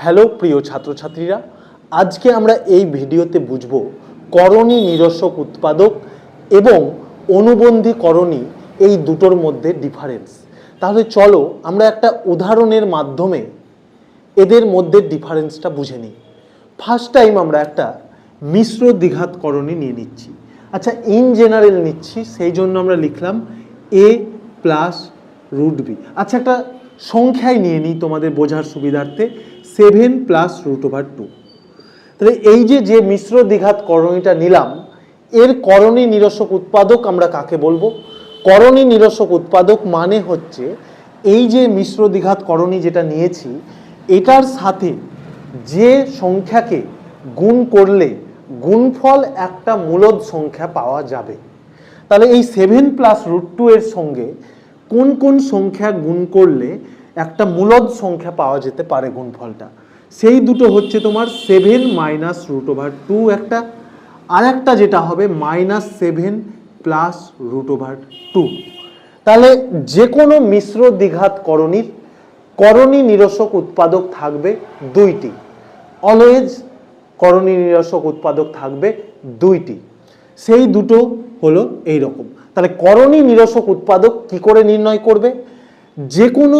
Hello প্রিয় ছাত্রছাত্রীরা, আজকে আমরা এই ভিডিওতে বুঝব করণী নিরসক উৎপাদক এবং অনুবন্ধী করণী এই দুটোর মধ্যে ডিফারেন্স। তাহলে চলো আমরা একটা উদাহরণের মাধ্যমে এদের মধ্যে ডিফারেন্সটা বুঝে নিই। ফার্স্ট টাইম আমরা একটা মিশ্র দ্বিঘাত করণী নিয়ে নিচ্ছি। আচ্ছা, ইন জেনারেল নিচ্ছি, সেই জন্য আমরা লিখলাম a প্লাস রুট বি। আচ্ছা, একটা সংখ্যায় নিয়ে নিই তোমাদের বোঝার সুবিধার্থে, 7 প্লাস রুট ওভার 2। তাহলে এই যে মিশ্র দ্বিঘাত করণীটা নিলাম, এর করণী নিরসক উৎপাদক আমরা কাকে বলবো? করণী নিরসক উৎপাদক মানে হচ্ছে এই যে মিশ্র দ্বিঘাত করণী যেটা নিয়েছি, এটার সাথে যে সংখ্যাকে গুণ করলে গুণফল একটা মূলদ সংখ্যা পাওয়া যাবে। তাহলে এই 7 প্লাস রুট 2 এর সঙ্গে কোন কোন সংখ্যা গুণ করলে একটা মূলদ সংখ্যা পাওয়া যেতে পারে গুণফলটা, সেই দুটো হচ্ছে তোমার 7 মাইনাস রুট ওভার 2 একটা, আর একটা যেটা হবে -7 প্লাস রুট ওভার 2। তাহলে যে কোনো মিশ্র দ্বিঘাত করণীর করণী নিরসক উৎপাদক থাকবে দুইটি। অলওয়েজ করণী নিরসক উৎপাদক থাকবে দুইটি। সেই দুটো হলো এই রকম। তাহলে করণী নিরসক উৎপাদক কি করে নির্ণয় করবে? যে কোনো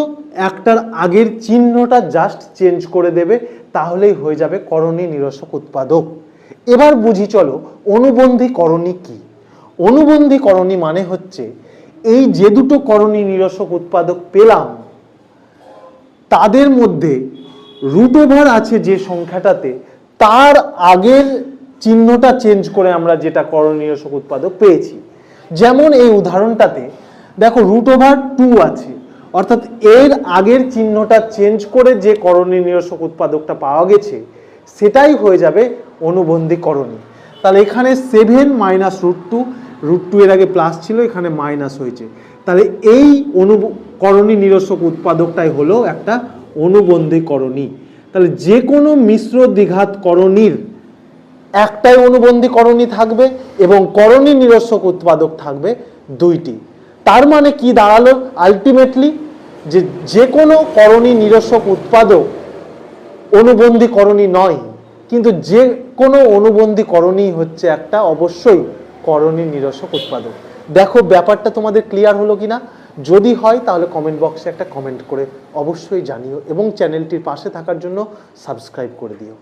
একটার আগের চিহ্নটা জাস্ট চেঞ্জ করে দেবে, তাহলেই হয়ে যাবে করণী নিরসক উৎপাদক। এবার বুঝি চলো অনুবন্ধী করণী কি। অনুবন্ধী করণী মানে হচ্ছে এই যে দুটো করণী নিরসক উৎপাদক পেলাম, তাদের মধ্যে রুট ওভার আছে যে সংখ্যাটাতে, তার আগের চিহ্নটা চেঞ্জ করে আমরা যেটা করণী নিরসক উৎপাদক পেয়েছি। যেমন এই উদাহরণটাতে দেখো রুট ওভার 2 আছে, অর্থাৎ এর আগের চিহ্নটা চেঞ্জ করে যে করণী নিরসক উৎপাদকটা পাওয়া গেছে, সেটাই হয়ে যাবে অনুবন্ধী করণী। তাহলে এখানে 7 মাইনাস রুট 2 এর আগে প্লাস ছিল, এখানে মাইনাস হয়েছে। তাহলে এই করণী নিরসক উৎপাদকটাই হলো একটা অনুবন্ধী করণী। তাহলে যে কোনো মিশ্র দ্বিঘাত করণীর একটাই অনুবন্ধী করণী থাকবে এবং করণী নিরসক উৎপাদক থাকবে দুইটি। তার মানে কি দাঁড়ালো আলটিমেটলি, যে কোনো করণী নিরসক উৎপাদক অনুবন্ধী করণী নয়, কিন্তু যে কোনো অনুবন্ধী করণী হচ্ছে একটা অবশ্যই করণী নিরসক উৎপাদক। দেখো ব্যাপারটা তোমাদের ক্লিয়ার হলো কিনা? যদি হয় তাহলে কমেন্ট বক্সে একটা কমেন্ট করে অবশ্যই জানিও এবং চ্যানেলটির পাশে থাকার জন্য সাবস্ক্রাইব করে দিও।